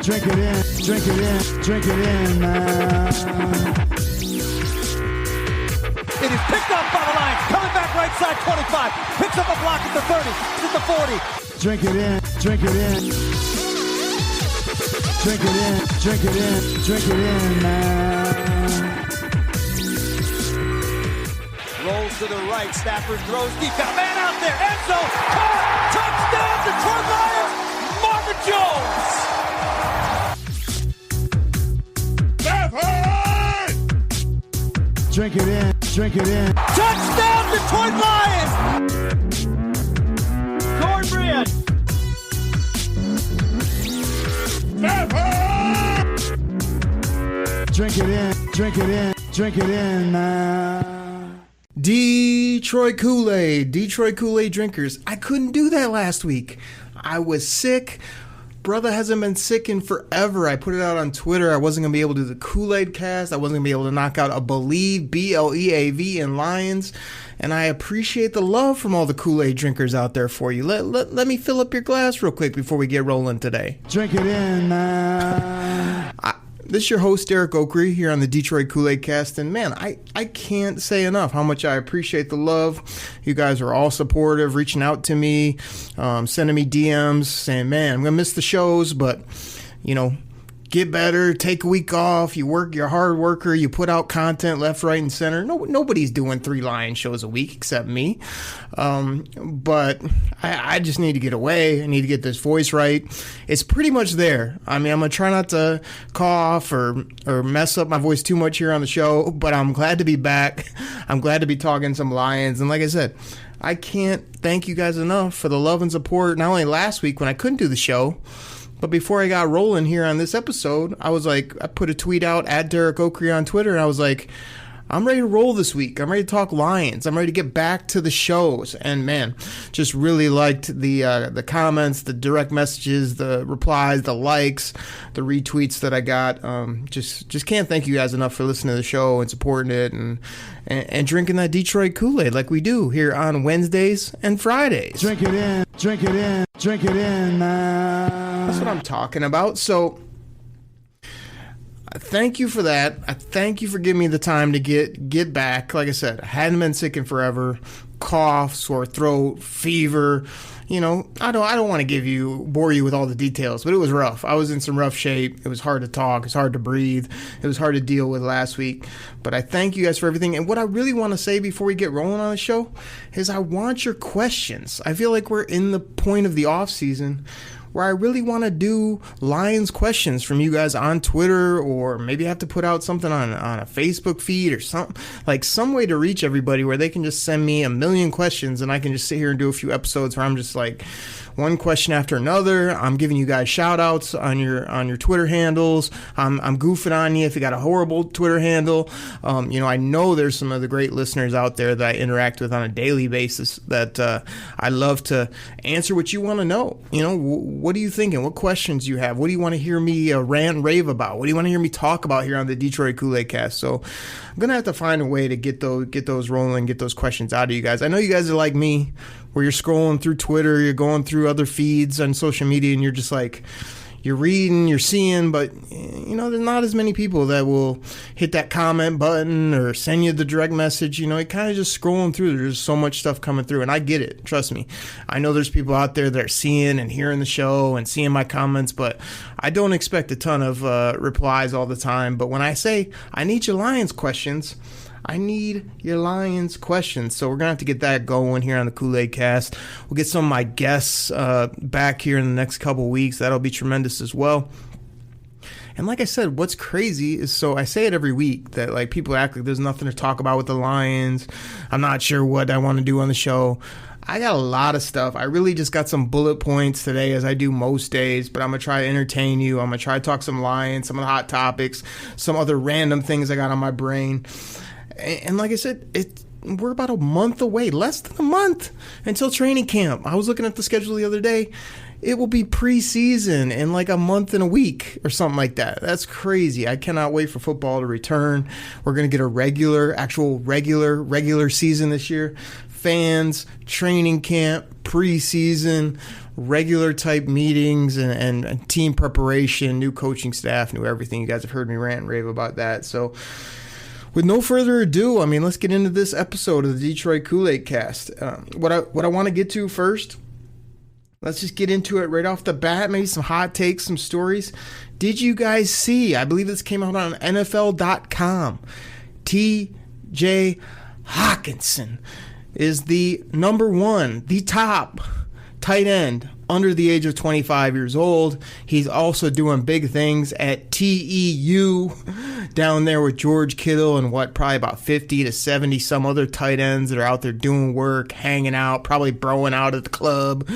Drink it in, drink it in, drink it in, man. It is picked up by the Lions. Coming back right side, 25. Picks up a block at the 30. It's at the 40. Drink it in, drink it in. Drink it in, drink it in, drink it in, man. Rolls to the right. Stafford throws deep. Got a man out there. End zone. Caught. Touchdown, Detroit Lions. Marvin Jones. Stafford! Drink it in, drink it in. Touchdown, Detroit Lions! Cornbread. Drink it in, drink it in, drink it in, man. Detroit Koolaid drinkers. I couldn't do that last week. I was sick. Brother hasn't been sick in forever. I put it out on Twitter. I wasn't going to be able to do the Koolaid Cast. I wasn't going to be able to knock out a Believe, B-L-E-A-V, and Lions. And I appreciate the love from all the Kool-Aid drinkers out there for you. Let me fill up your glass real quick before we get rolling today. Drink it in, man. This is your host, Derek Oakrey, here on the Detroit Koolaid Cast. And man, I can't say enough how much I appreciate the love. You guys are all supportive, reaching out to me, sending me DMs, saying, man, I'm going to miss the shows, but, you know, get better, take a week off, you're a hard worker, you put out content left, right, and center. Nobody's doing 3 Lion shows a week except me. But I just need to get away. I need to get this voice right. It's pretty much there. I mean, I'm going to try not to cough or mess up my voice too much here on the show, but I'm glad to be back. I'm glad to be talking some Lions. And like I said, I can't thank you guys enough for the love and support, not only last week when I couldn't do the show, but before I got rolling here on this episode, I was like, I put a tweet out at Derek Oakrey on Twitter, and I was like, I'm ready to roll this week. I'm ready to talk Lions. I'm ready to get back to the shows. And man, just really liked the comments, the direct messages, the replies, the likes, the retweets that I got. Just can't thank you guys enough for listening to the show and supporting it and drinking that Detroit Kool-Aid like we do here on Wednesdays and Fridays. Drink it in, drink it in, drink it in, man. That's what I'm talking about. So thank you for that. I thank you for giving me the time to get back. Like I said, I hadn't been sick in forever. Cough, sore throat, fever. You know, I don't want to bore you with all the details, but it was rough. I was in some rough shape. It was hard to talk. It's hard to breathe. It was hard to deal with last week. But I thank you guys for everything. And what I really want to say before we get rolling on the show is I want your questions. I feel like we're in the point of the off season where I really want to do Lions questions from you guys on Twitter, or maybe I have to put out something on a Facebook feed or something, like some way to reach everybody where they can just send me a million questions and I can just sit here and do a few episodes where I'm just like one question after another. I'm giving you guys shout outs on your Twitter handles. I'm goofing on you if you got a horrible Twitter handle. You know, I know there's some of the great listeners out there that I interact with on a daily basis that I love to answer what you want to know. You know, what are you thinking? What questions do you have? What do you want to hear me rant and rave about? What do you want to hear me talk about here on the Detroit Koolaid Cast? So I'm going to have to find a way to get those rolling, get those questions out of you guys. I know you guys are like me, where you're scrolling through Twitter, you're going through other feeds on social media, and you're just like, you're reading, you're seeing, but, you know, there's not as many people that will hit that comment button or send you the direct message. You know, it kind of just scrolling through. There's so much stuff coming through, and I get it. Trust me. I know there's people out there that are seeing and hearing the show and seeing my comments, but I don't expect a ton of replies all the time. But when I say I need your Lions questions, I need your Lions questions. So we're going to have to get that going here on the Koolaid Cast. We'll get some of my guests back here in the next couple weeks. That'll be tremendous as well. And like I said, what's crazy is, so I say it every week, that like people act like there's nothing to talk about with the Lions. I'm not sure what I want to do on the show. I got a lot of stuff. I really just got some bullet points today, as I do most days, but I'm going to try to entertain you. I'm going to try to talk some Lions, some of the hot topics, some other random things I got on my brain. And like I said, we're about a month away, less than a month until training camp. I was looking at the schedule the other day. It will be preseason in like a month and a week or something like that. That's crazy. I cannot wait for football to return. We're going to get a regular season this year. Fans, training camp, preseason. regular type meetings and team preparation, new coaching staff, new everything. You guys have heard me rant and rave about that. So with no further ado, I mean, let's get into this episode of the Detroit Koolaid Cast. What I want to get to first, let's just get into it right off the bat. Maybe some hot takes, some stories. Did you guys see? I believe this came out on NFL.com. T.J. Hockenson is the number one, the top tight end under the age of 25 years old. He's also doing big things at TEU down there with George Kittle and probably about 50 to 70 some other tight ends that are out there doing work, hanging out, probably broing out at the club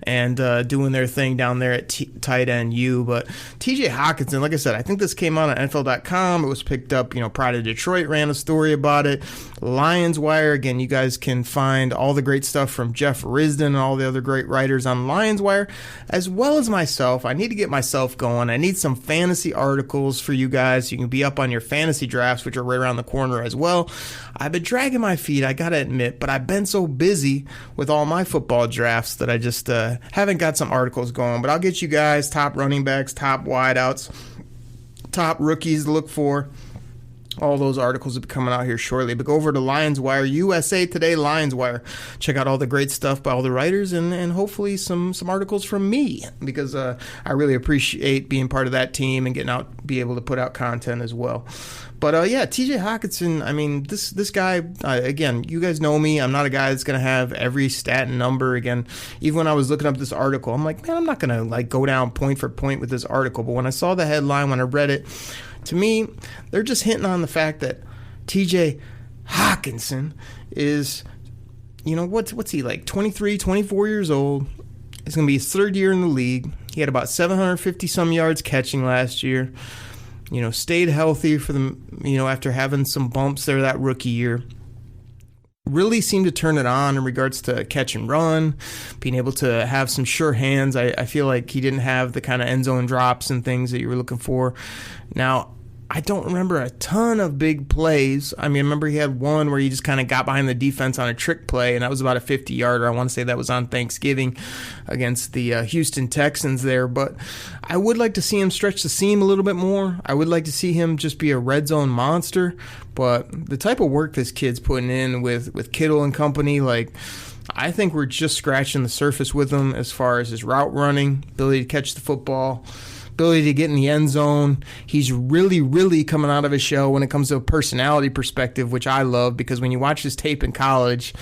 and doing their thing down there at tight end U. But TJ Hockenson, like I said, I think this came out on NFL.com. It was picked up, Pride of Detroit ran a story about it. Lions Wire, again, you guys can find all the great stuff from Jeff Risdon and all the other great writers on Lions Wire, as well as myself. I need to get myself going. I need some fantasy articles for you guys. You can be up on your fantasy drafts, which are right around the corner as well. I've been dragging my feet, I gotta admit, but I've been so busy with all my football drafts that I just haven't got some articles going. But I'll get you guys top running backs, top wideouts, top rookies to look for. All those articles will be coming out here shortly. But go over to Lions Wire, USA Today Lions Wire. Check out all the great stuff by all the writers and hopefully some articles from me, because I really appreciate being part of that team and getting out, be able to put out content as well. But yeah, TJ Hockenson, I mean, this guy, again, you guys know me. I'm not a guy that's going to have every stat and number. Again, even when I was looking up this article, I'm like, man, I'm not going to go down point for point with this article. But when I saw the headline, when I read it, to me, they're just hinting on the fact that TJ Hockenson is, what's he like, 23, 24 years old. It's going to be his third year in the league. He had about 750 some yards catching last year. Stayed healthy for them, after having some bumps there that rookie year. Really seemed to turn it on in regards to catch and run, being able to have some sure hands. I feel like he didn't have the kind of end zone drops and things that you were looking for. Now, I don't remember a ton of big plays. I mean, I remember he had one where he just kind of got behind the defense on a trick play, and that was about a 50-yarder. I want to say that was on Thanksgiving against the Houston Texans there. But I would like to see him stretch the seam a little bit more. I would like to see him just be a red zone monster. But the type of work this kid's putting in with Kittle and company, I think we're just scratching the surface with him as far as his route running, ability to catch the football, ability to get in the end zone. He's really, really coming out of his shell when it comes to a personality perspective, which I love, because when you watch his tape in college,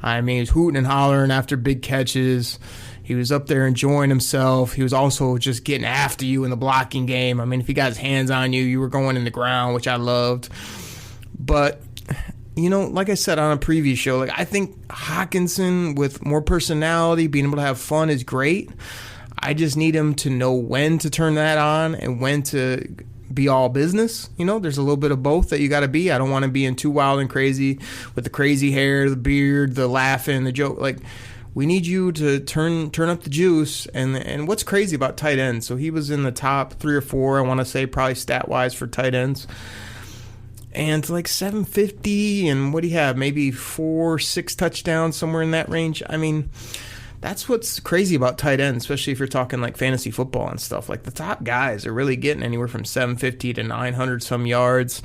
I mean, he was hooting and hollering after big catches. He was up there enjoying himself. He was also just getting after you in the blocking game. I mean, if he got his hands on you, you were going in the ground, which I loved. But, like I said on a previous show, I think Hockenson with more personality, being able to have fun is great. I just need him to know when to turn that on and when to be all business. There's a little bit of both that you got to be. I don't want to be in too wild and crazy with the crazy hair, the beard, the laughing, the joke. We need you to turn up the juice. And what's crazy about tight ends? So he was in the top 3 or 4, I want to say, probably stat-wise for tight ends. And 750, and what do you have? Maybe 4-6 touchdowns, somewhere in that range. I mean, that's what's crazy about tight ends, especially if you're talking fantasy football and stuff. The top guys are really getting anywhere from 750 to 900 some yards.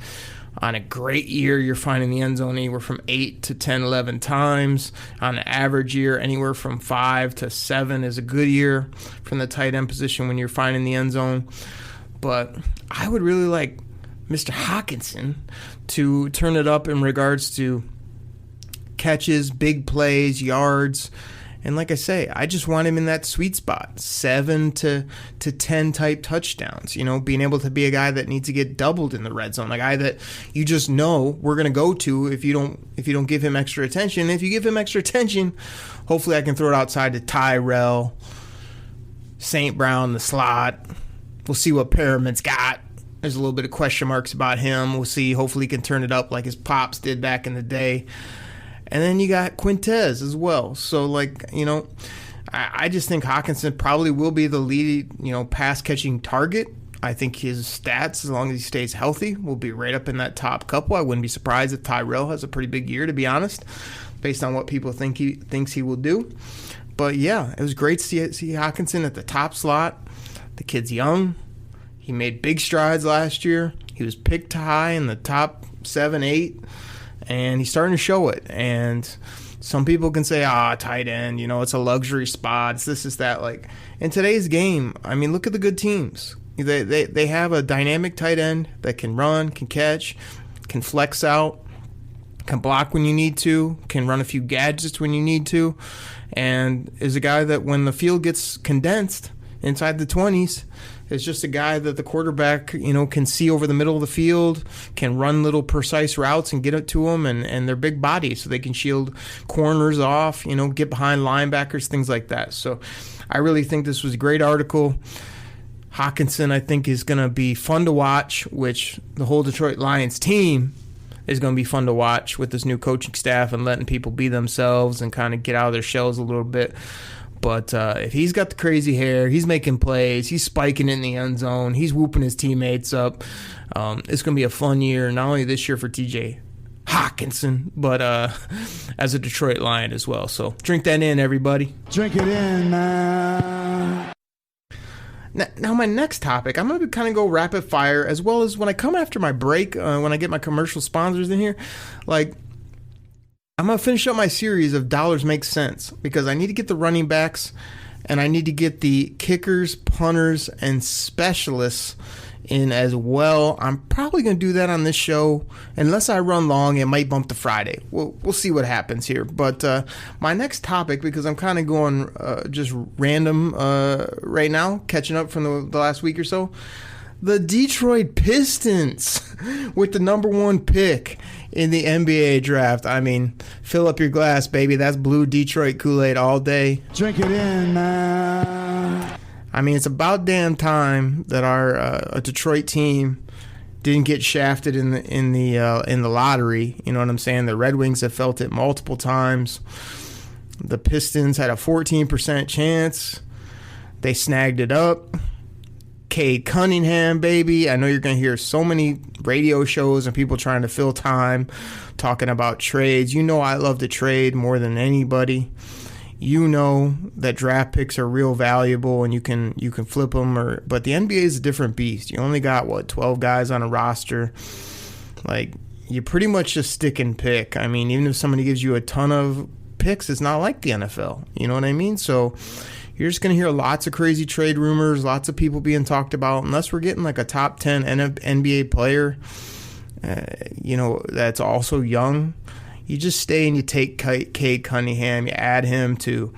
On a great year, you're finding the end zone anywhere from 8 to 10, 11 times. On an average year, anywhere from 5 to 7 is a good year from the tight end position when you're finding the end zone. But I would really like Mr. Hockenson to turn it up in regards to catches, big plays, yards. And like I say, I just want him in that sweet spot, 7 to 10 type touchdowns. Being able to be a guy that needs to get doubled in the red zone, a guy that you just know we're gonna go to if you don't give him extra attention. If you give him extra attention, hopefully I can throw it outside to Tyrell, St. Brown, the slot. We'll see what Pyramid's got. There's a little bit of question marks about him. We'll see. Hopefully he can turn it up like his pops did back in the day. And then you got Quintez as well. So, I just think Hockenson probably will be the lead, pass-catching target. I think his stats, as long as he stays healthy, will be right up in that top couple. I wouldn't be surprised if Tyrell has a pretty big year, to be honest, based on what people think he thinks he will do. But yeah, it was great to see Hockenson at the top slot. The kid's young. He made big strides last year. He was picked high in the top 7, 8, and he's starting to show it. And some people can say, tight end, it's a luxury spot. It's this, is that. Like, in today's game, I mean, look at the good teams. They have a dynamic tight end that can run, can catch, can flex out, can block when you need to, can run a few gadgets when you need to, and is a guy that when the field gets condensed inside the 20s, is just a guy that the quarterback, can see over the middle of the field, can run little precise routes and get it to them, and they're big bodies, so they can shield corners off, get behind linebackers, things like that. So I really think this was a great article. Hockenson, I think, is going to be fun to watch, which the whole Detroit Lions team is going to be fun to watch with this new coaching staff and letting people be themselves and kind of get out of their shells a little bit. But if he's got the crazy hair, he's making plays, he's spiking in the end zone, he's whooping his teammates up, it's going to be a fun year, not only this year for TJ Hockenson, but as a Detroit Lion as well. So drink that in, everybody. Drink it in, man. Now my next topic, I'm going to kind of go rapid fire, as well as when I come after my break, when I get my commercial sponsors in here, like, I'm going to finish up my series of Dollars Make Sense, because I need to get the running backs and I need to get the kickers, punters, and specialists in as well. I'm probably going to do that on this show. Unless I run long, it might bump to Friday. We'll see what happens here. But my next topic, because I'm kind of going just random right now, catching up from the last week or so, the Detroit Pistons with the number 1 pick in the NBA draft. I mean, fill up your glass, baby. That's blue Detroit Koolaid all day. Drink it in, man. I mean, it's about damn time that our Detroit team didn't get shafted in the lottery. You know what I'm saying? The Red Wings have felt it multiple times. The Pistons had a 14% chance. They snagged it up. Cade Cunningham, baby. I know you're going to hear so many radio shows and people trying to fill time talking about trades. You know I love to trade more than anybody. You know that draft picks are real valuable and you can flip them. But the NBA is a different beast. You only got, 12 guys on a roster. Like, you pretty much just stick and pick. I mean, even if somebody gives you a ton of picks, it's not like the NFL. You know what I mean? So you're just going to hear lots of crazy trade rumors, lots of people being talked about, unless we're getting like a top 10 NBA player, that's also young. You just stay and you take Cade Cunningham, you add him to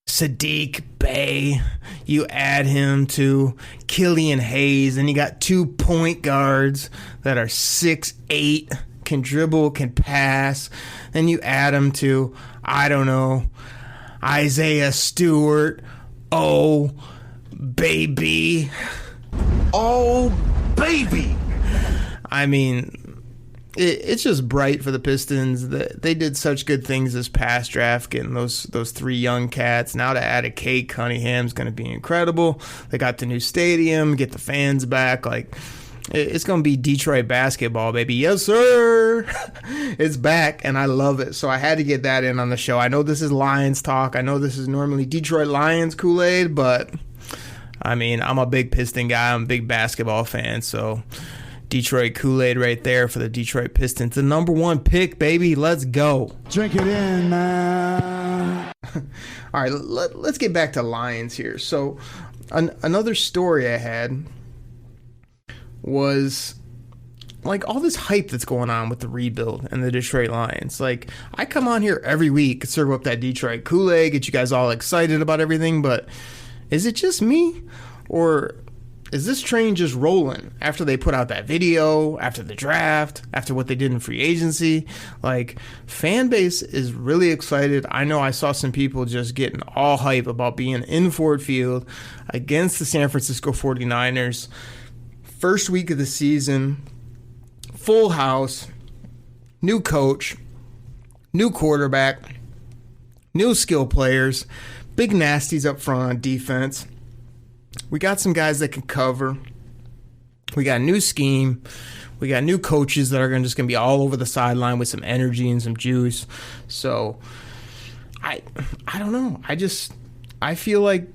Sadiq Bey, you add him to Killian Hayes, and you got 2 point guards that are 6'8", can dribble, can pass. Then you add him to, I don't know, Isaiah Stewart. Oh, baby. Oh, baby. I mean, it's just bright for the Pistons. They did such good things this past draft, getting those 3 young cats. Now to add a Cade Cunningham is going to be incredible. They got the new stadium, get the fans back. Like, it's going to be Detroit basketball, baby. Yes, sir. It's back, and I love it. So I had to get that in on the show. I know this is Lions talk. I know this is normally Detroit Lions Kool-Aid, but, I mean, I'm a big Piston guy. I'm a big basketball fan, so Detroit Kool-Aid right there for the Detroit Pistons. The number 1 pick, baby. Let's go. Drink it in, man. All right, let's get back to Lions here. So another story I had was like all this hype that's going on with the rebuild and the Detroit Lions. Like, I come on here every week, serve up that Detroit Kool-Aid, get you guys all excited about everything, but is it just me, or is this train just rolling after they put out that video, after the draft, after what they did in free agency? Like, fan base is really excited. I know I saw some people just getting all hype about being in Ford Field against the San Francisco 49ers. First week of the season, full house, new coach, new quarterback, new skill players, big nasties up front on defense. We got some guys that can cover. We got a new scheme. We got new coaches that are just going to be all over the sideline with some energy and some juice. So I don't know. I feel like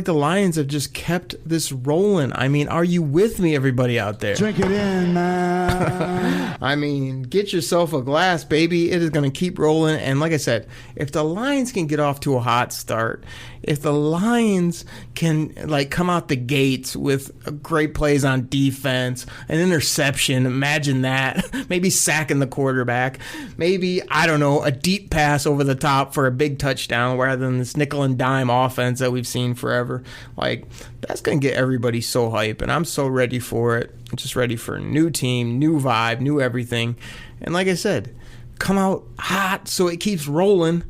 the Lions have just kept this rolling. I mean, are you with me, everybody out there? Drink it in, man. I mean, get yourself a glass, baby. It is going to keep rolling. And like I said, if the Lions can get off to a hot start, if the Lions can come out the gates with great plays on defense, an interception, imagine that. Maybe sacking the quarterback. Maybe, I don't know, a deep pass over the top for a big touchdown rather than this nickel and dime offense that we've seen forever. That's going to get everybody so hype, and I'm so ready for it. I'm just ready for a new team, new vibe, new everything. And like I said, come out hot so it keeps rolling,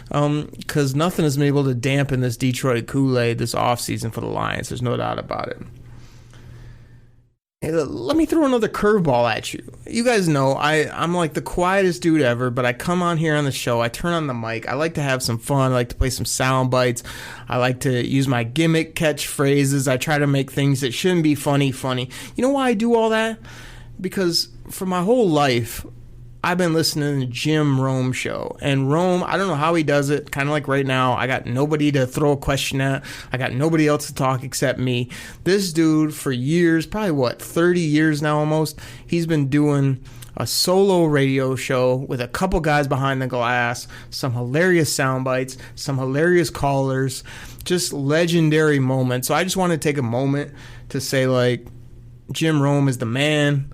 because nothing has been able to dampen this Detroit Kool-Aid this offseason for the Lions. There's no doubt about it. Hey, let me throw another curveball at you. You guys know I'm like the quietest dude ever, but I come on here on the show, I turn on the mic, I like to have some fun, I like to play some sound bites, I like to use my gimmick catchphrases, I try to make things that shouldn't be funny. You know why I do all that? Because for my whole life, I've been listening to Jim Rome's show. And Rome, I don't know how he does it. Kind of like right now, I got nobody to throw a question at. I got nobody else to talk except me. This dude, for years, probably 30 years now almost, he's been doing a solo radio show with a couple guys behind the glass, some hilarious sound bites, some hilarious callers, just legendary moments. So I just want to take a moment to say, Jim Rome is the man.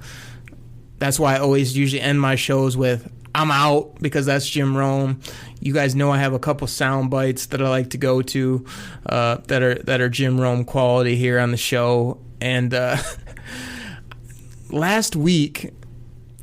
That's why I always usually end my shows with "I'm out," because that's Jim Rome. You guys know I have a couple sound bites that I like to go to that are Jim Rome quality here on the show. And last week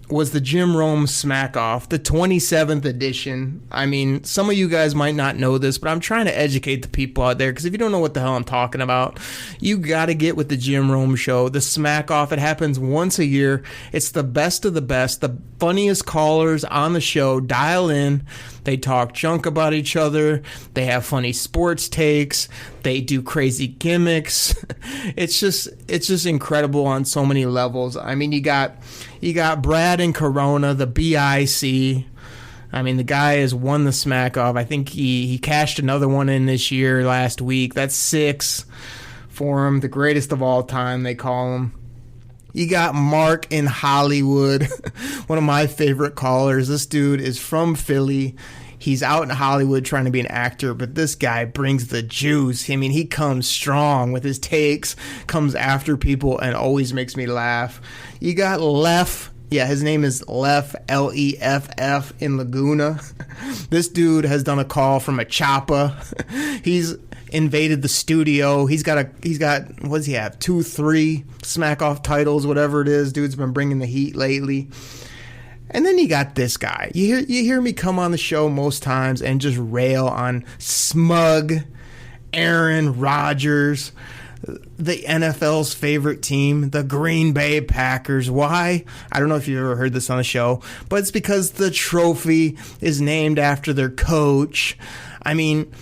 was the Jim Rome Smack Off, the 27th edition. I mean, some of you guys might not know this, but I'm trying to educate the people out there, because if you don't know what the hell I'm talking about, you got to get with the Jim Rome show. The Smack Off, it happens once a year. It's the best of the best. The funniest callers on the show dial in. They talk junk about each other. They have funny sports takes. They do crazy gimmicks. It's just incredible on so many levels. I mean, you got Brad and Corona, the BIC. I mean, the guy has won the Smack Off. I think he cashed another one in this year last week. That's 6 for him. The greatest of all time, they call him. You got Mark in Hollywood, one of my favorite callers. This dude is from Philly. He's out in Hollywood trying to be an actor, but this guy brings the juice. I mean, he comes strong with his takes, comes after people, and always makes me laugh. You got Leff. Yeah, his name is Leff, Leff, in Laguna. This dude has done a call from a choppa. He's invaded the studio. He's got what does he have? 2, 3 Smack Off titles, whatever it is. Dude's been bringing the heat lately. And then you got this guy. You hear me come on the show most times and just rail on smug Aaron Rodgers, the NFL's favorite team, the Green Bay Packers. Why? I don't know if you've ever heard this on the show, but it's because the trophy is named after their coach. I mean,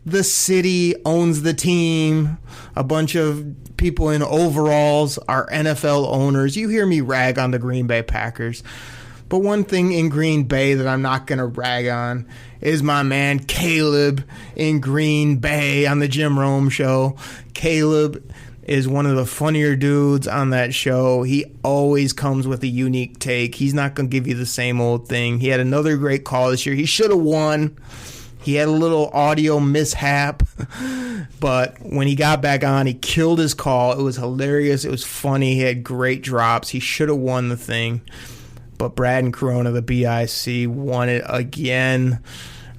the city owns the team. A bunch of people in overalls are NFL owners. You hear me rag on the Green Bay Packers. But one thing in Green Bay that I'm not going to rag on is my man Caleb in Green Bay on the Jim Rome show. Caleb is one of the funnier dudes on that show. He always comes with a unique take. He's not going to give you the same old thing. He had another great call this year. He should have won. He had a little audio mishap, but when he got back on, he killed his call. It was hilarious. It was funny. He had great drops. He should have won the thing. But Brad and Corona, the BIC, won it again.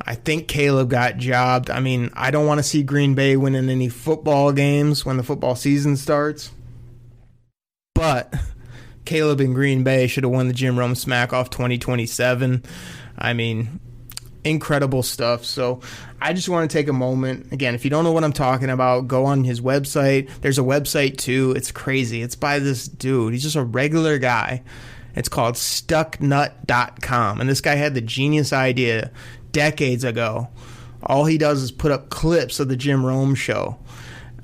I think Caleb got jobbed. I mean, I don't want to see Green Bay winning any football games when the football season starts. But Caleb in Green Bay should have won the Jim Rome Smack Off 2027. I mean, incredible stuff. So I just want to take a moment. Again, if you don't know what I'm talking about, go on his website. There's a website too. It's crazy. It's by this dude. He's just a regular guy. It's called stucknut.com. And this guy had the genius idea decades ago. All he does is put up clips of the Jim Rome show.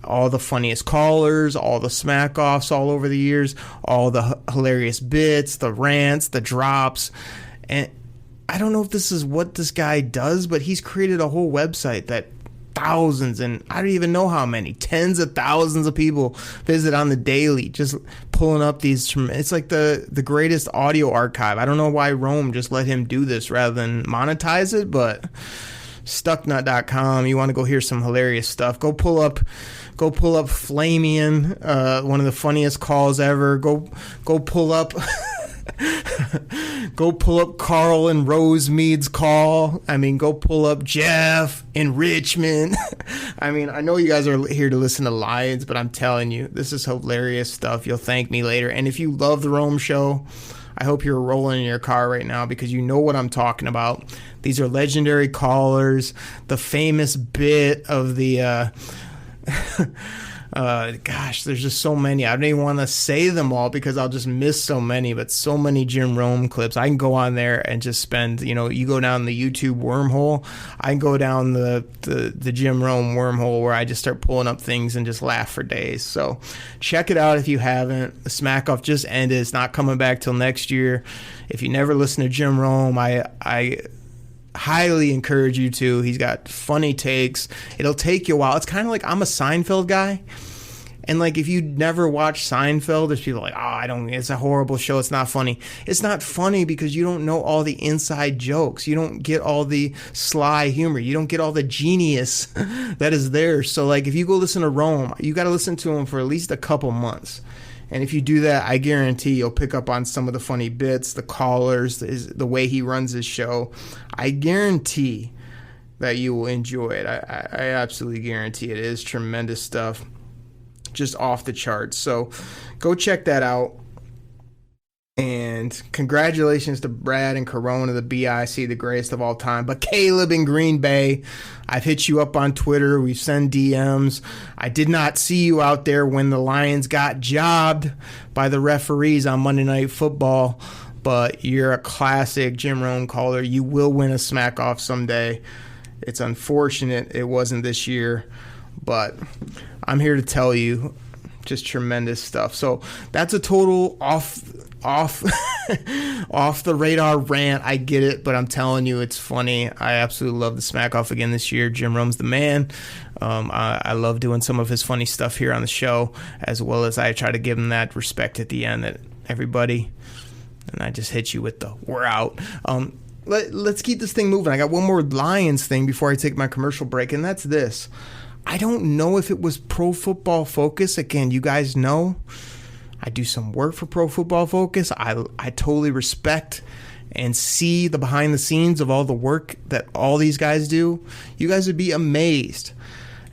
All the funniest callers, all the smack offs all over the years, all the hilarious bits, the rants, the drops. And I don't know if this is what this guy does, but he's created a whole website that thousands, and I don't even know how many, tens of thousands of people visit on the daily, just pulling up these. It's like the greatest audio archive. I don't know why Rome just let him do this rather than monetize it, but stucknut.com, you want to go hear some hilarious stuff, go pull up Flamian, one of the funniest calls ever. Go pull up go pull up Carl and Rosemead's call. I mean, go pull up Jeff in Richmond. I mean, I know you guys are here to listen to Lions, but I'm telling you, this is hilarious stuff. You'll thank me later. And if you love the Rome Show, I hope you're rolling in your car right now because you know what I'm talking about. These are legendary callers. The famous bit of the gosh, there's just so many. I don't even want to say them all because I'll just miss so many, but so many Jim Rome clips. I can go on there and just spend, you go down the YouTube wormhole. I can go down the Jim Rome wormhole where I just start pulling up things and just laugh for days. So check it out if you haven't. The Smack Off just ended. It's not coming back till next year. If you never listen to Jim Rome, I highly encourage you to. He's got funny takes. It'll take you a while. It's kind of like I'm a Seinfeld guy. And like if you never watch Seinfeld, there's people like, it's a horrible show. It's not funny. It's not funny because you don't know all the inside jokes. You don't get all the sly humor. You don't get all the genius that is there. So like if you go listen to Rome, you got to listen to him for at least a couple months. And if you do that, I guarantee you'll pick up on some of the funny bits, the callers, the way he runs his show. I guarantee that you will enjoy it. I absolutely guarantee it. It is tremendous stuff. Just off the charts. So go check that out. And congratulations to Brad and Corona, the BIC, the greatest of all time. But Caleb in Green Bay, I've hit you up on Twitter. We've sent DMs. I did not see you out there when the Lions got jobbed by the referees on Monday Night Football. But you're a classic Jim Rome caller. You will win a Smack Off someday. It's unfortunate it wasn't this year. But I'm here to tell you just tremendous stuff. So that's a total off the radar rant. I get it, but I'm telling you, it's funny. I absolutely love the Smack Off again this year. Jim Rome's the man. I love doing some of his funny stuff here on the show, as well as I try to give him that respect at the end that everybody. And I just hit you with the we're out. Let's keep this thing moving. I got one more Lions thing before I take my commercial break, and that's this. I don't know if it was Pro Football Focus. Again, you guys know I do some work for Pro Football Focus. I totally respect and see the behind the scenes of all the work that all these guys do. You guys would be amazed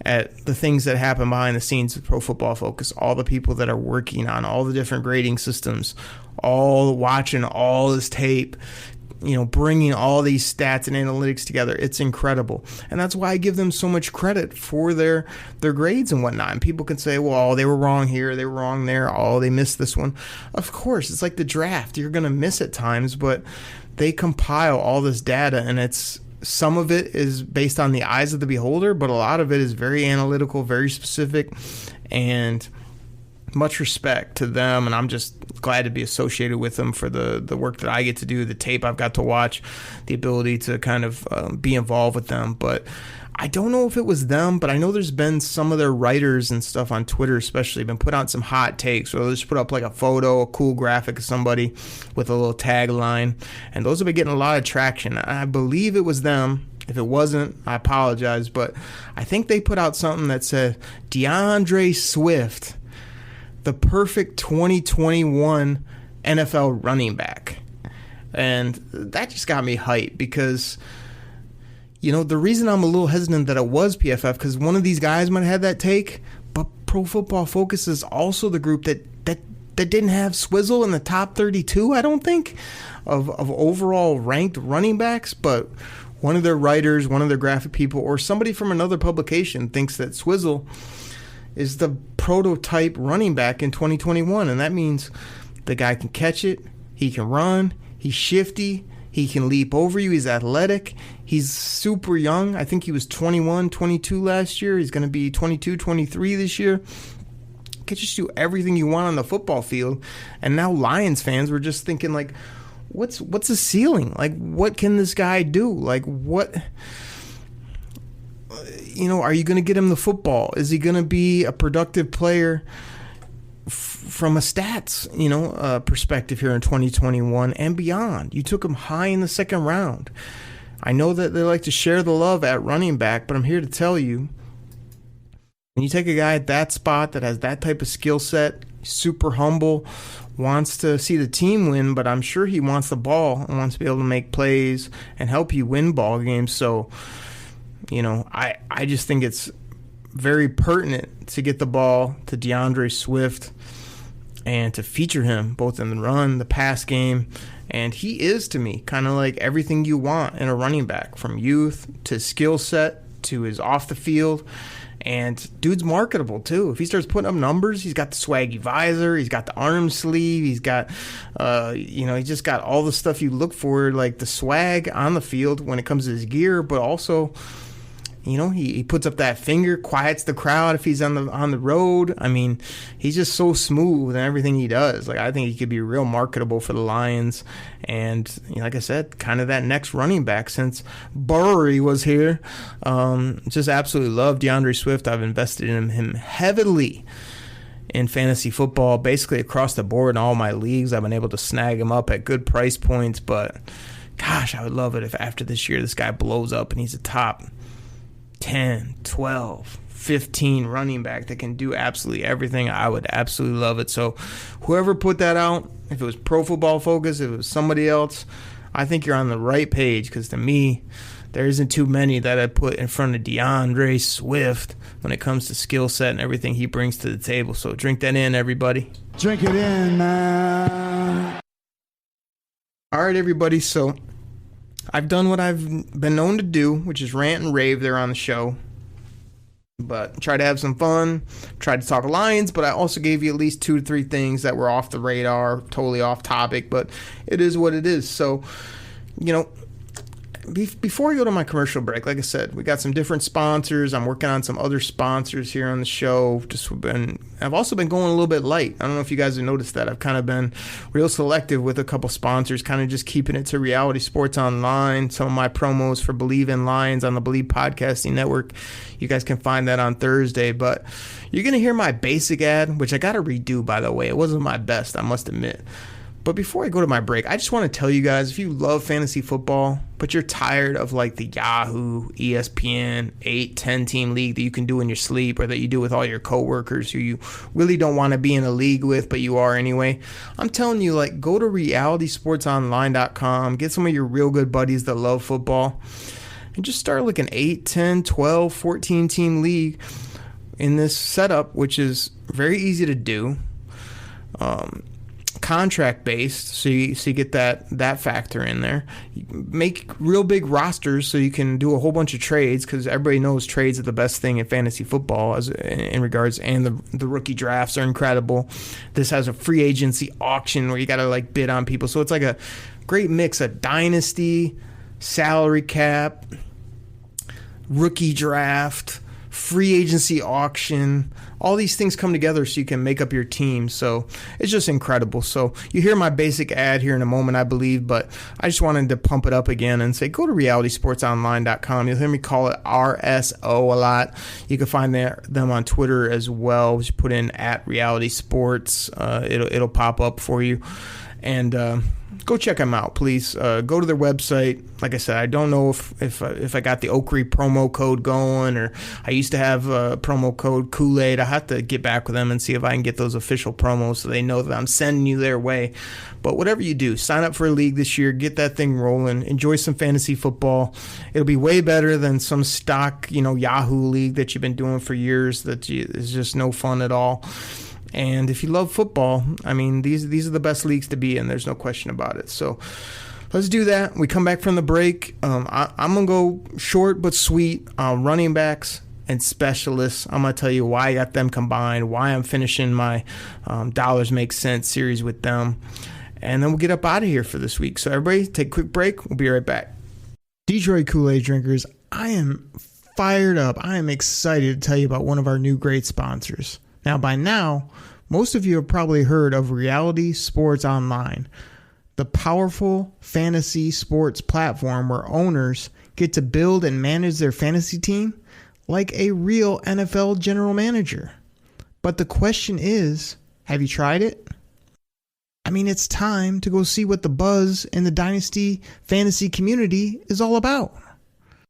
at the things that happen behind the scenes of Pro Football Focus. All the people that are working on all the different grading systems, all watching all this tape, bringing all these stats and analytics together. It's incredible. And that's why I give them so much credit for their grades and whatnot. And people can say, well, they were wrong here, they were wrong there, they missed this one. Of course, it's like the draft. You're going to miss at times, but they compile all this data, and some of it is based on the eyes of the beholder, but a lot of it is very analytical, very specific, and much respect to them, and I'm just glad to be associated with them for the work that I get to do, the tape I've got to watch, the ability to kind of be involved with them. But I don't know if it was them, but I know there's been some of their writers and stuff on Twitter especially been put out some hot takes, or they'll just put up like a photo, a cool graphic of somebody with a little tagline, and those have been getting a lot of traction. I believe it was them. If it wasn't, I apologize, but I think they put out something that said DeAndre Swift, the perfect 2021 NFL running back. And that just got me hyped because, the reason I'm a little hesitant that it was PFF, because one of these guys might have had that take, but Pro Football Focus is also the group that didn't have Swizzle in the top 32, I don't think, of overall ranked running backs, but one of their writers, one of their graphic people, or somebody from another publication thinks that Swizzle is the prototype running back in 2021, and that means the guy can catch it, he can run, he's shifty, he can leap over you, he's athletic, he's super young. I think he was 21, 22 last year. He's going to be 22, 23 this year. Can just do everything you want on the football field. And now Lions fans were just thinking like, what's the ceiling? Like, what can this guy do? Like, what, are you going to get him the football? Is he going to be a productive player from a stats, perspective here in 2021 and beyond? You took him high in the second round. I know that they like to share the love at running back, but I'm here to tell you, when you take a guy at that spot that has that type of skill set, super humble, wants to see the team win, but I'm sure he wants the ball and wants to be able to make plays and help you win ball games. So, I just think it's very pertinent to get the ball to DeAndre Swift and to feature him both in the run, the pass game. And he is, to me, kind of like everything you want in a running back, from youth to skill set to his off the field. And dude's marketable, too. If he starts putting up numbers, he's got the swaggy visor, he's got the arm sleeve, he's got, he just got all the stuff you look for, like the swag on the field when it comes to his gear, but also, he puts up that finger, quiets the crowd if he's on the road. I mean, he's just so smooth in everything he does. Like, I think he could be real marketable for the Lions. And like I said, kind of that next running back since Burry was here. Just absolutely love DeAndre Swift. I've invested in him heavily in fantasy football, basically across the board in all my leagues. I've been able to snag him up at good price points. But gosh, I would love it if after this year this guy blows up and he's a top 10, 12, 15 running back that can do absolutely everything. I would absolutely love it. So whoever put that out, if it was Pro Football Focus, if it was somebody else, I think you're on the right page, because to me, there isn't too many that I put in front of DeAndre Swift when it comes to skill set and everything he brings to the table. So drink that in, everybody. Drink it in, man. All right, everybody. So I've done what I've been known to do, which is rant and rave there on the show. But try to have some fun, try to talk Lions, but I also gave you at least 2 to 3 things that were off the radar, totally off topic, but it is what it is. So, before I go to my commercial break, like I said, we got some different sponsors. I'm working on some other sponsors here on the show. I've also been going a little bit light. I don't know if you guys have noticed that. I've kind of been real selective with a couple sponsors, kind of just keeping it to Reality Sports Online. Some of my promos for Believe in Lions on the Believe Podcasting Network. You guys can find that on Thursday. But you're going to hear my basic ad, which I got to redo, by the way. It wasn't my best, I must admit. But before I go to my break, I just want to tell you guys, if you love fantasy football, but you're tired of like the Yahoo, ESPN, 8-10 team league that you can do in your sleep, or that you do with all your coworkers who you really don't want to be in a league with, but you are anyway, I'm telling you, like, go to realitysportsonline.com, get some of your real good buddies that love football, and just start like an 8, 10, 12, 14 team league in this setup, which is very easy to do. Contract based, so you get that factor in there. You make real big rosters so you can do a whole bunch of trades, because everybody knows trades are the best thing in fantasy football in regards, and the rookie drafts are incredible. This has a free agency auction where you got to like bid on people, so it's like a great mix of dynasty, salary cap, rookie draft, free agency auction. All these things come together so you can make up your team. So it's just incredible. So you hear my basic ad here in a moment, I believe, but I just wanted to pump it up again and say, go to realitysportsonline.com. You'll hear me call it RSO a lot. You can find them on Twitter as well. Just put in @realitysports. It'll pop up for you. And go check them out, please. Go to their website. Like I said, I don't know if I got the Oakley promo code going, or I used to have a promo code Koolaid. I have to get back with them and see if I can get those official promos so they know that I'm sending you their way. But whatever you do, sign up for a league this year. Get that thing rolling. Enjoy some fantasy football. It'll be way better than some stock, Yahoo league that you've been doing for years that is just no fun at all. And if you love football, I mean, these are the best leagues to be in. There's no question about it. So let's do that. We come back from the break. I'm going to go short but sweet on running backs and specialists. I'm going to tell you why I got them combined, why I'm finishing my Dollars Make Sense series with them. And then we'll get up out of here for this week. So everybody, take a quick break. We'll be right back. Detroit Koolaid drinkers, I am fired up. I am excited to tell you about one of our new great sponsors. Now, by now, most of you have probably heard of Reality Sports Online. the powerful fantasy sports platform where owners get to build and manage their fantasy team like a real NFL general manager. But the question is, have you tried it? I mean, it's time to go see what the buzz in the Dynasty fantasy community is all about.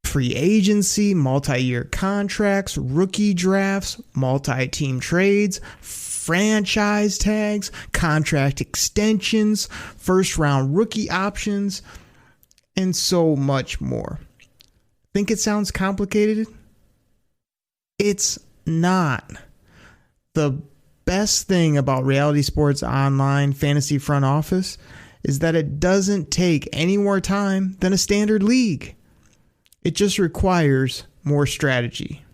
Free agency, multi-year contracts, rookie drafts, multi-team trades, franchise tags, contract extensions, first-round rookie options, and so much more. Think it sounds complicated? It's not. The best thing about Reality Sports Online Fantasy Front Office is that it doesn't take any more time than a standard league. It just requires more strategy.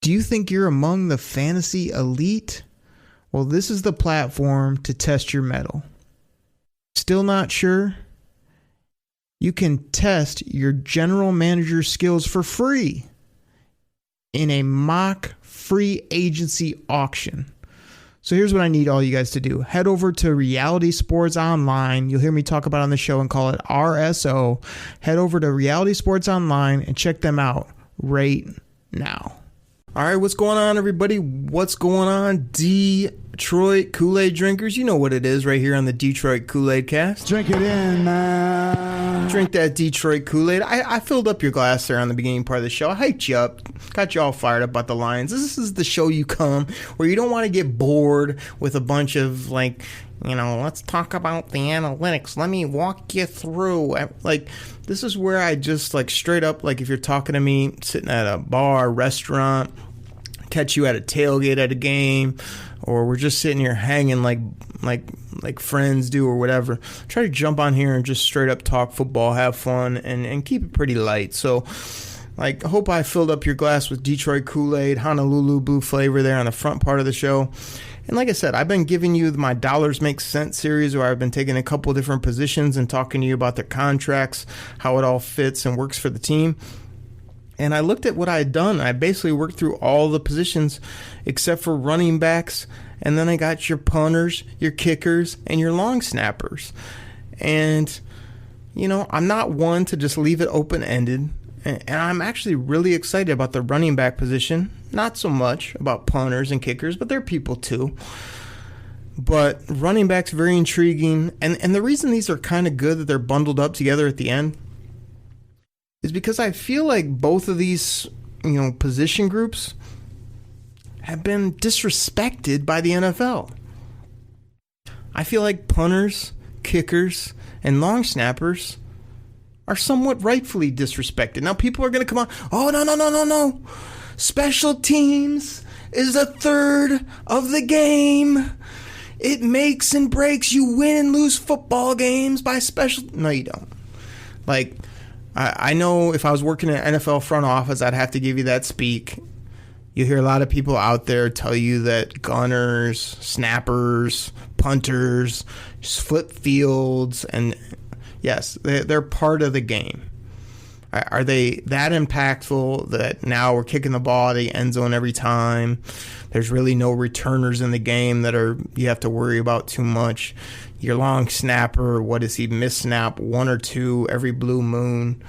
Do you think you're among the fantasy elite? Well, this is the platform to test your mettle. Still not sure? You can test your general manager skills for free in a mock free agency auction. So here's what I need all you guys to do. Head over to Reality Sports Online. You'll hear me talk about it on the show and call it RSO. Head over to Reality Sports Online and check them out right now. All right, what's going on, everybody? What's going on, Detroit Kool-Aid drinkers? You know what it is right here on the Detroit Koolaid Cast. Drink it in, man. Drink that Detroit Kool-Aid. I filled up your glass there on the beginning part of the show. I hyped you up, got you all fired up about the Lions. This is the show you come where you don't want to get bored with a bunch of, like, you know, let's talk about the analytics. Let me walk you through. Like, this is where I just, like, straight up, like, if you're talking to me sitting at a bar, restaurant, catch you at a tailgate at a game, or we're just sitting here hanging like friends do or whatever. Try to jump on here and just straight up talk football, have fun, and keep it pretty light. So, like, I hope I filled up your glass with Detroit Kool-Aid, Honolulu Blue flavor there on the front part of the show. And like I said, I've been giving you my Dollars Make Sense series where I've been taking a couple different positions and talking to you about their contracts, how it all fits and works for the team. And I looked at what I had done. I basically worked through all the positions except for running backs. And then I got your punters, your kickers, and your long snappers. And, you know, I'm not one to just leave it open-ended. And I'm actually really excited about the running back position. Not so much about punters and kickers, but they're people too. But running back's very intriguing. And the reason these are kind of good that they're bundled up together at the end is because I feel like both of these, you know, position groups have been disrespected by the NFL. I feel like punters, kickers, and long snappers are somewhat rightfully disrespected. Now, people are going to come on, oh, no. Special teams is a third of the game. It makes and breaks. You win and lose football games by special... No, you don't. Like, I know if I was working in an NFL front office, I'd have to give you that speak. You hear a lot of people out there tell you that gunners, snappers, punters, flip fields, and yes, they're part of the game. Are they that impactful that now we're kicking the ball out of the end zone every time? There's really no returners in the game that you have to worry about too much. Your long snapper, what does he miss snap? 1 or 2 every blue moon.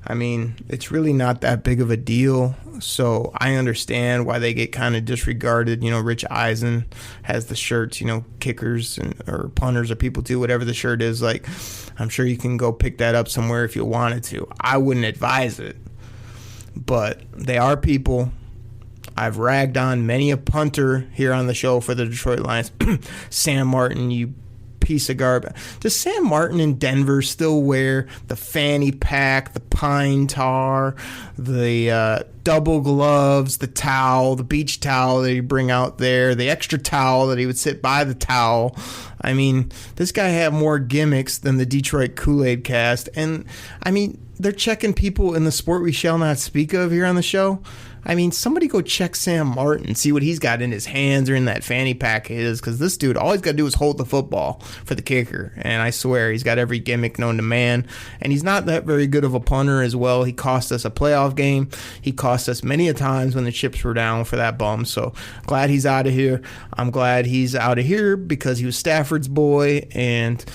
I mean, it's really not that big of a deal. So I understand why they get kind of disregarded. You know, Rich Eisen has the shirts, you know, kickers or punters or people do whatever the shirt is. Like, I'm sure you can go pick that up somewhere if you wanted to. I wouldn't advise it. But they are people. I've ragged on many a punter here on the show for the Detroit Lions. Sam Martin, you piece of garbage. Does Sam Martin in Denver still wear the fanny pack, the pine tar, the double gloves, the towel, the beach towel that he'd bring out there, the extra towel that he would sit by the towel? I mean, this guy had more gimmicks than the Detroit Koolaid Cast. And, I mean, they're checking people in the sport we shall not speak of here on the show. I mean, somebody go check Sam Martin, see what he's got in his hands or in that fanny pack is, because this dude, all he's got to do is hold the football for the kicker. And I swear, he's got every gimmick known to man. And he's not that very good of a punter as well. He cost us a playoff game. He cost us many a times when the chips were down for that bum. So glad he's out of here. I'm glad he's out of here because he was Stafford's boy. And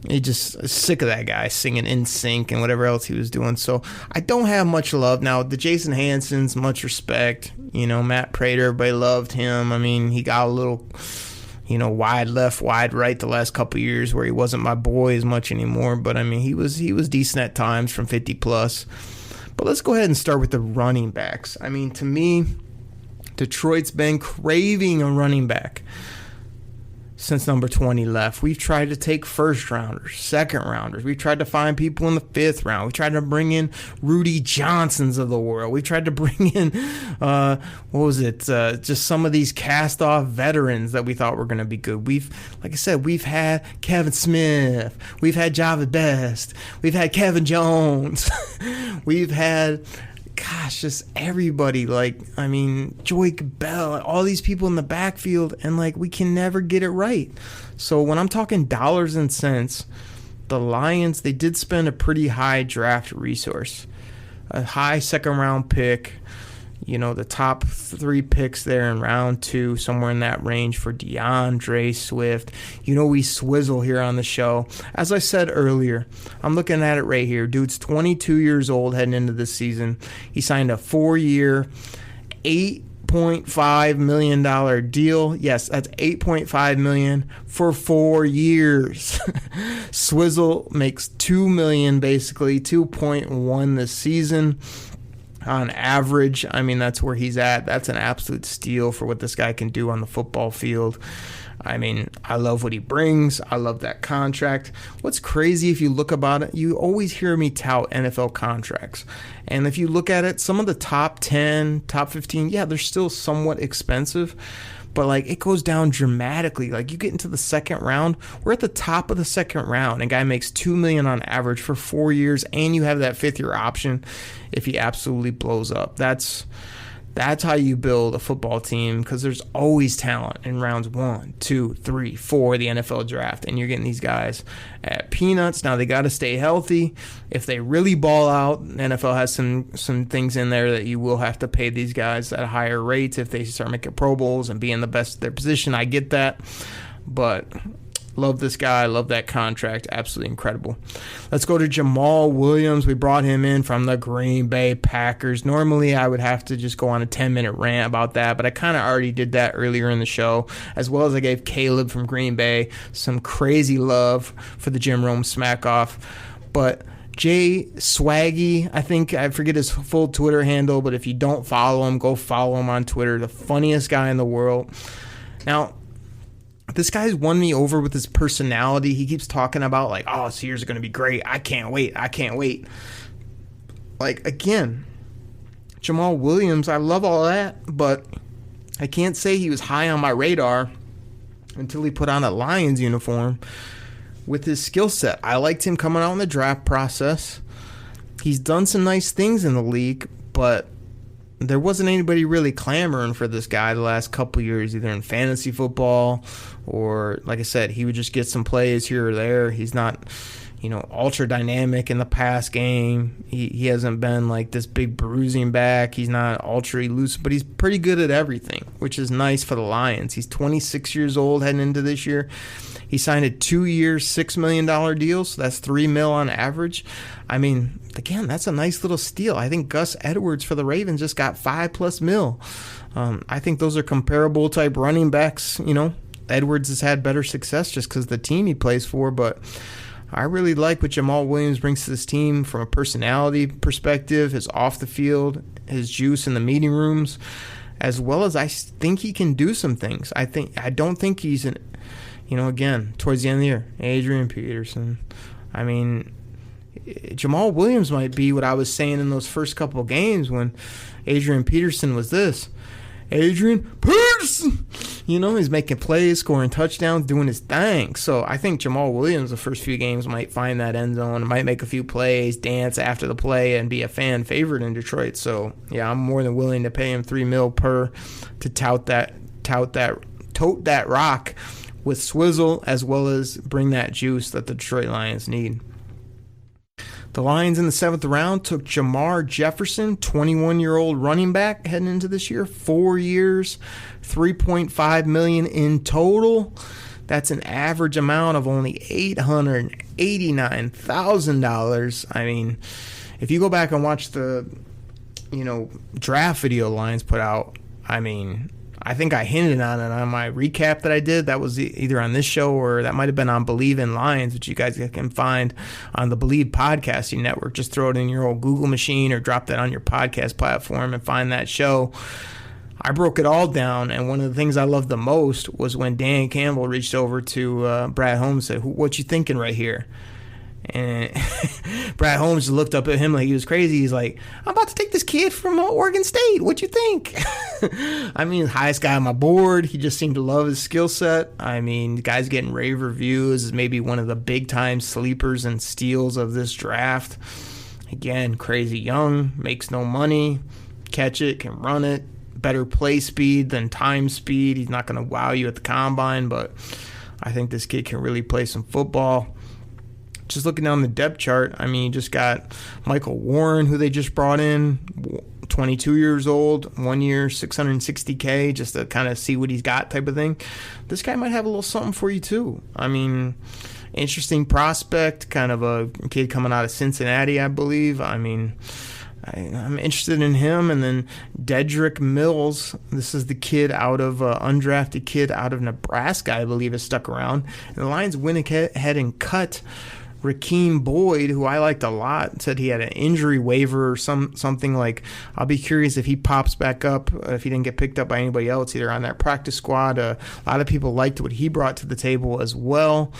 He just sick of that guy singing In Sync and whatever else he was doing. So I don't have much love. Now, the Jason Hansons, much respect. Matt Prater, everybody loved him. I mean, he got a little, wide left, wide right the last couple of years where he wasn't my boy as much anymore. But, I mean, he was decent at times from 50+. But let's go ahead and start with the running backs. I mean, to me, Detroit's been craving a running back since number 20 left. We've tried to take first rounders, second rounders. We've tried to find people in the fifth round. We tried to bring in Rudy Johnsons of the world. We tried to bring in, just some of these cast-off veterans that we thought were going to be good. Like I said, we've had Kevin Smith. We've had Javid Best. We've had Kevin Jones. We've had... just everybody, Joique Bell, all these people in the backfield, and, we can never get it right. So when I'm talking dollars and cents, the Lions, they did spend a pretty high draft resource, a high second-round pick, the top 3 picks there in round 2, somewhere in that range for DeAndre Swift. We swizzle here on the show. As I said earlier, I'm looking at it right here. Dude's 22 years old heading into this season. He signed a 4-year, $8.5 million deal. Yes, that's $8.5 million for 4 years. Swizzle makes $2 million, basically $2.1 this season. On average, I mean, that's where he's at. That's an absolute steal for what this guy can do on the football field. I mean, I love what he brings. I love that contract. What's crazy, if you look about it, you always hear me tout NFL contracts. And if you look at it, some of the top 10, top 15, yeah, they're still somewhat expensive. But, it goes down dramatically. You get into the second round, we're at the top of the second round. And a guy makes $2 million on average for 4 years, and you have that 5th-year option if he absolutely blows up. That's how you build a football team, because there's always talent in rounds 1, 2, 3, 4 of the NFL draft, and you're getting these guys at peanuts. Now, they got to stay healthy. If they really ball out, the NFL has some things in there that you will have to pay these guys at higher rates if they start making Pro Bowls and be in the best of their position. I get that, but love this guy. Love that contract. Absolutely incredible. Let's go to Jamal Williams. We brought him in from the Green Bay Packers. Normally, I would have to just go on a 10-minute rant about that, but I kind of already did that earlier in the show, as well as I gave Caleb from Green Bay some crazy love for the Jim Rome smack-off. But Jay Swaggy, I forget his full Twitter handle, but if you don't follow him, go follow him on Twitter. The funniest guy in the world. Now, this guy's won me over with his personality. He keeps talking about, this year's going to be great. I can't wait. Again, Jamal Williams, I love all that, but I can't say he was high on my radar until he put on a Lions uniform with his skill set. I liked him coming out in the draft process. He's done some nice things in the league, but there wasn't anybody really clamoring for this guy the last couple years, either in fantasy football or, like I said, he would just get some plays here or there. He's not, ultra dynamic in the pass game. He hasn't been this big bruising back. He's not ultra elusive, but he's pretty good at everything, which is nice for the Lions. He's 26 years old heading into this year. He signed a 2-year, $6 million deal, so that's $3 million on average. I mean, again, that's a nice little steal. I think Gus Edwards for the Ravens just got $5+ million. I think those are comparable type running backs. Edwards has had better success just because of the team he plays for, but I really like what Jamal Williams brings to this team from a personality perspective, his off the field, his juice in the meeting rooms, as well as I think he can do some things. I don't think he's again, towards the end of the year, Adrian Peterson. I mean, Jamal Williams might be what I was saying in those first couple of games when Adrian Peterson was this. Adrian Peterson! He's making plays, scoring touchdowns, doing his thing. So I think Jamal Williams, the first few games, might find that end zone, might make a few plays, dance after the play, and be a fan favorite in Detroit. So, yeah, I'm more than willing to pay him $3 million per to tote that rock with Swizzle, as well as bring that juice that the Detroit Lions need. The Lions in the 7th round took Jamar Jefferson, 21-year-old running back heading into this year. 4 years, $3.5 million in total. That's an average amount of only $880 $89,000. I mean, if you go back and watch the, draft video Lions put out, I mean, I think I hinted on it on my recap that I did. That was either on this show or that might have been on Believe in Lions, which you guys can find on the Believe podcasting network. Just throw it in your old Google machine or drop that on your podcast platform and find that show. I broke it all down, and one of the things I loved the most was when Dan Campbell reached over to Brad Holmes and said, "What you thinking right here?" And Brad Holmes looked up at him like he was crazy. He's like, "I'm about to take this kid from Oregon State. What you think?" I mean, highest guy on my board. He just seemed to love his skill set. I mean, the guy's getting rave reviews. Is maybe one of the big-time sleepers and steals of this draft. Again, crazy young, makes no money, catch it, can run it. Better play speed than time speed. He's not going to wow you at the combine, but I think this kid can really play some football. Just looking down the depth chart, I mean, you just got Michael Warren, who they just brought in, 22 years old, 1 year, $660K, just to kind of see what he's got type of thing. This guy might have a little something for you too. I mean, interesting prospect, kind of a kid coming out of Cincinnati, I believe. I mean, I'm interested in him. And then Dedrick Mills, this is the kid out of undrafted kid out of Nebraska, I believe, has stuck around. And the Lions went ahead and cut Rakeem Boyd, who I liked a lot, said he had an injury waiver or something. Like, I'll be curious if he pops back up, if he didn't get picked up by anybody else, either on that practice squad. A lot of people liked what he brought to the table as well.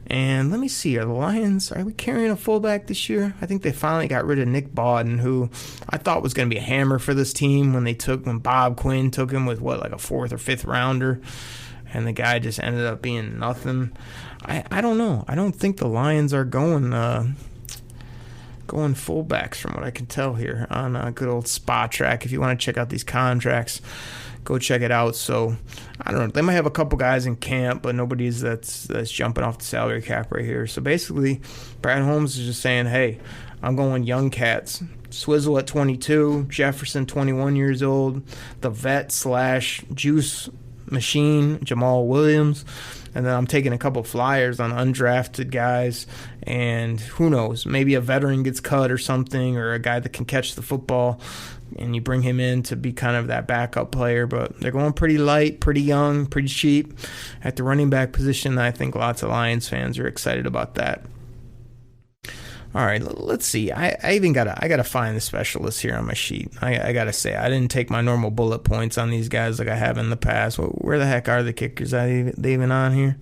And let me see, are we carrying a fullback this year? I think they finally got rid of Nick Bawden, who I thought was going to be a hammer for this team when Bob Quinn took him with, like a 4th or 5th rounder. And the guy just ended up being nothing. I don't know. I don't think the Lions are going fullbacks from what I can tell here on a good old Spot Track. If you want to check out these contracts, go check it out. So, I don't know. They might have a couple guys in camp, but nobody's that's jumping off the salary cap right here. So, basically, Brad Holmes is just saying, hey, I'm going young cats. Swizzle at 22, Jefferson 21 years old, the vet / juice machine, Jamal Williams. And then I'm taking a couple flyers on undrafted guys, and who knows, maybe a veteran gets cut or something, or a guy that can catch the football, and you bring him in to be kind of that backup player. But they're going pretty light, pretty young, pretty cheap at the running back position. I think lots of Lions fans are excited about that. All right, let's see. I gotta find the specialists here on my sheet. I gotta say, I didn't take my normal bullet points on these guys like I have in the past. Where the heck are the kickers? Are they even on here?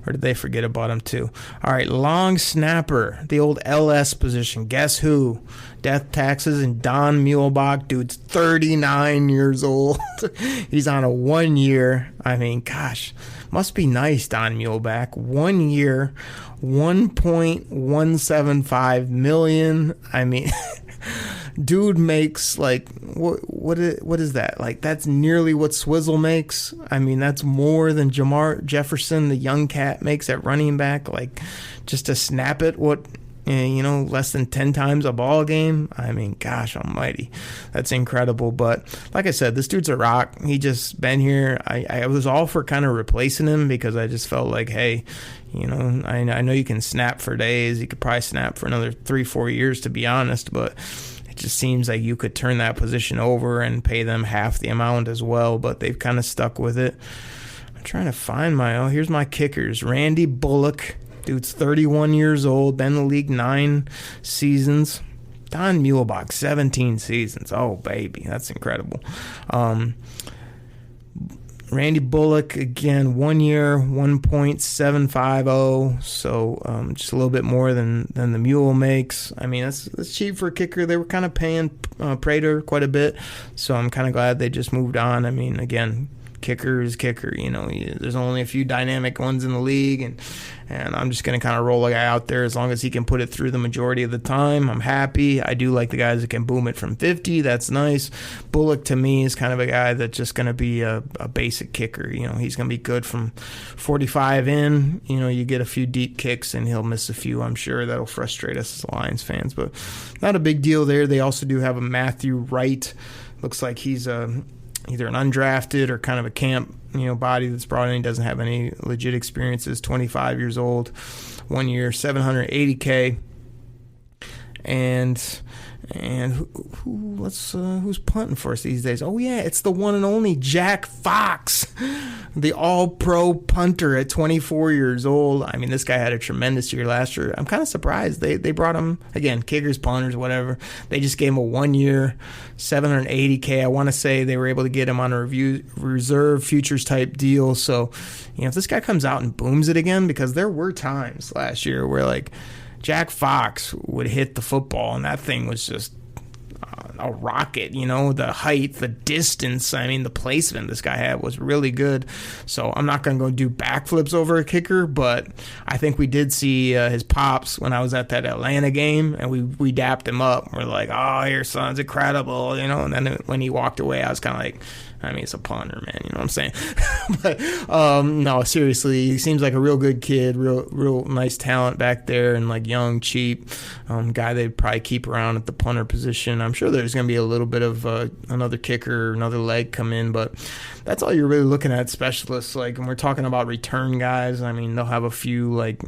Or did they forget about them too? All right, long snapper, the old LS position. Guess who? Death taxes and Don Muehlbach. Dude's 39 years old. He's on a 1 year. I mean, gosh, must be nice, Don Muehlbach. 1 year, $1.175 million. I mean, dude makes like what is that? Like, that's nearly what Swizzle makes. I mean, that's more than Jamar Jefferson, the young cat, makes at running back. Like, just to snap it, less than 10 times a ball game. I mean, gosh almighty, that's incredible. But like I said, this dude's a rock. He just been here. I was all for kind of replacing him because I just felt like, hey, I know you can snap for days. You could probably snap for another 3-4 years, to be honest, but it just seems like you could turn that position over and pay them half the amount as well, but they've kind of stuck with it. I'm trying to find here's my kickers. Randy Bullock. Dude's 31 years old, been in the league 9 seasons. Don Muehlbach, 17 seasons. Oh, baby, that's incredible. Randy Bullock, again, 1 year, 1.750, so just a little bit more than the Mule makes. I mean, that's cheap for a kicker. They were kind of paying Prater quite a bit, so I'm kind of glad they just moved on. I mean, again, kicker is kicker. There's only a few dynamic ones in the league, and I'm just going to kind of roll a guy out there as long as he can put it through the majority of the time. I'm happy. I do like the guys that can boom it from 50. That's nice. Bullock, to me, is kind of a guy that's just going to be a basic kicker. He's going to be good from 45 in. You get a few deep kicks, and he'll miss a few. I'm sure that'll frustrate us as Lions fans, but not a big deal there. They also do have a Matthew Wright. Looks like he's either an undrafted or kind of a camp body that's brought in. He doesn't have any legit experiences. 25 years old, 1 year, $780K. And who's punting for us these days? Oh yeah, it's the one and only Jack Fox, the all-pro punter at 24 years old. I mean, this guy had a tremendous year last year. I'm kind of surprised they brought him, again, kickers, punters, whatever. They just gave him a 1 year, $780K. I want to say they were able to get him on a reserve futures type deal. So, if this guy comes out and booms it again, because there were times last year where like Jack Fox would hit the football, and that thing was just a rocket, the height, the distance. I mean, the placement this guy had was really good. So I'm not going to go do backflips over a kicker, but I think we did see his pops when I was at that Atlanta game, and we dapped him up. We're like, oh, your son's incredible, and then when he walked away, I was kind of like, I mean, it's a punter, man. You know what I'm saying? But no, seriously, he seems like a real good kid, real nice talent back there, and like young, cheap guy they'd probably keep around at the punter position. I'm sure there's going to be a little bit of another kicker, another leg come in, but that's all you're really looking at specialists. Like when we're talking about return guys, I mean, they'll have a few like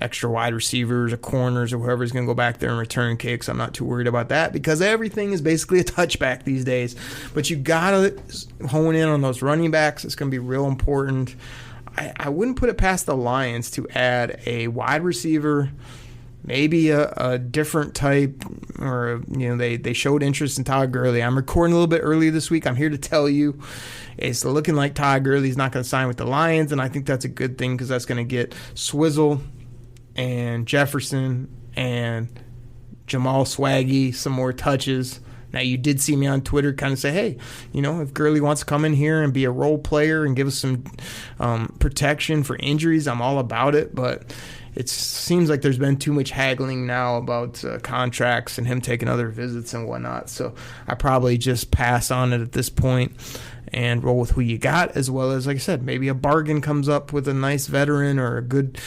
extra wide receivers or corners or whoever's going to go back there and return kicks. I'm not too worried about that because everything is basically a touchback these days. But you got to hone in on those running backs. It's going to be real important. I wouldn't put it past the Lions to add a wide receiver, maybe a different type, or they showed interest in Todd Gurley. I'm recording a little bit early this week. I'm here to tell you it's looking like Todd Gurley's not going to sign with the Lions, and I think that's a good thing because that's going to get Swizzle and Jefferson and Jamal Swaggy some more touches. Now, you did see me on Twitter kind of say, hey, if Gurley wants to come in here and be a role player and give us some protection for injuries, I'm all about it. But it seems like there's been too much haggling now about contracts and him taking other visits and whatnot. So I probably just pass on it at this point and roll with who you got, as well as, like I said, maybe a bargain comes up with a nice veteran or a good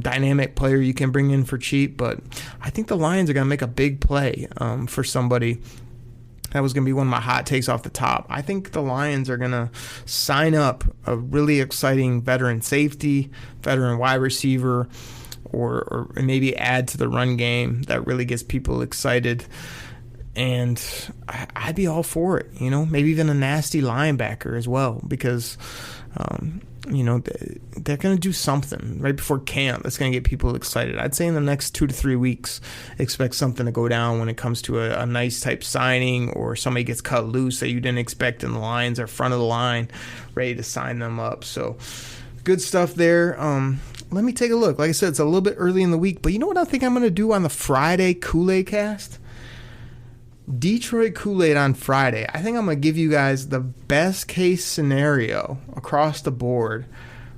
dynamic player you can bring in for cheap. But I think the Lions are going to make a big play for somebody. That was going to be one of my hot takes off the top. I think the Lions are going to sign up a really exciting veteran safety, veteran wide receiver, or maybe add to the run game that really gets people excited. And I'd be all for it, maybe even a nasty linebacker as well, because, they're going to do something right before camp that's going to get people excited. I'd say in the next 2 to 3 weeks, expect something to go down when it comes to a nice type signing, or somebody gets cut loose that you didn't expect in the Lions or front of the line, ready to sign them up. So good stuff there. Let me take a look. Like I said, it's a little bit early in the week, but you know what I think I'm going to do on the Friday Koolaid Cast? Detroit Koolaid on Friday. I think I'm going to give you guys the best case scenario across the board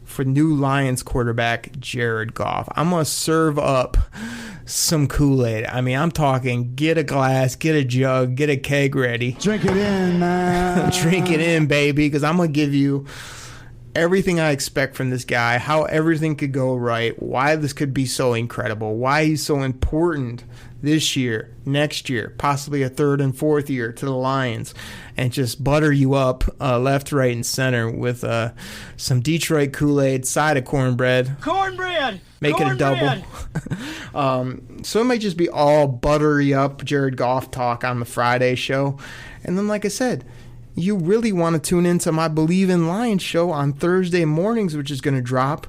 for new Lions quarterback Jared Goff. I'm going to serve up some Kool-Aid. I mean, I'm talking get a glass, get a jug, get a keg ready. Drink it in, man. Drink it in, baby, because I'm going to give you everything I expect from this guy, how everything could go right, why this could be so incredible, why he's so important this year, next year, possibly a third and fourth year to the Lions, and just butter you up left, right, and center with some Detroit Kool-Aid, side of cornbread. Make it a double. So it might just be all buttery up Jared Goff talk on the Friday show. And then, like I said, you really want to tune into my Believe in Lions show on Thursday mornings, which is going to drop,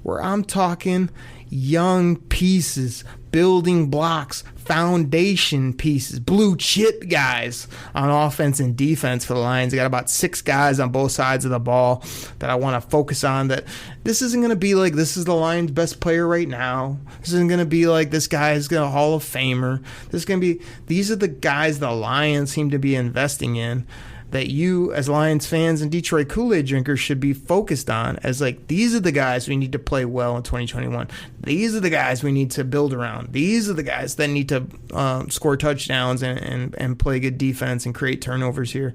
where I'm talking young pieces, building blocks, foundation pieces, blue chip guys on offense and defense for the Lions. I got about 6 guys on both sides of the ball that I want to focus on. That this isn't going to be like this is the Lions' best player right now. This isn't going to be like this guy is a Hall of Famer. This is going to be, these are the guys the Lions seem to be investing in, that you as Lions fans and Detroit Kool-Aid drinkers should be focused on as like, these are the guys we need to play well in 2021. These are the guys we need to build around. These are the guys that need to score touchdowns and play good defense and create turnovers here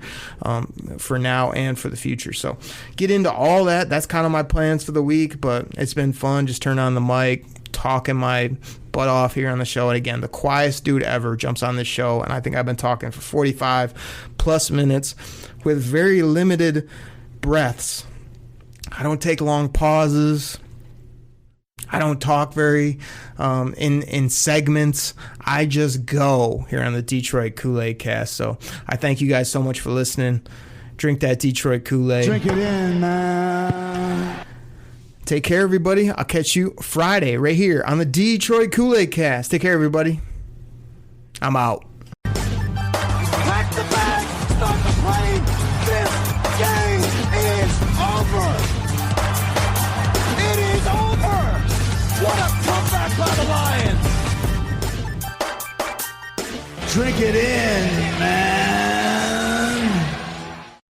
for now and for the future. So get into all that. That's kind of my plans for the week, but it's been fun. Just turn on the mic, talking my butt off here on the show. And again, the quietest dude ever jumps on this show, and I think I've been talking for 45 plus minutes with very limited breaths I don't take long pauses. I don't talk very in segments. I just go here on the Detroit Koolaid Cast. So I thank you guys so much for listening. Drink that Detroit Kool-Aid. Drink it in, man. Take care, everybody. I'll catch you Friday right here on the Detroit Koolaid Cast. Take care, everybody. I'm out. Pack the bag, start the plane. This game is over. It is over. What a comeback by the Lions. Drink it in, man.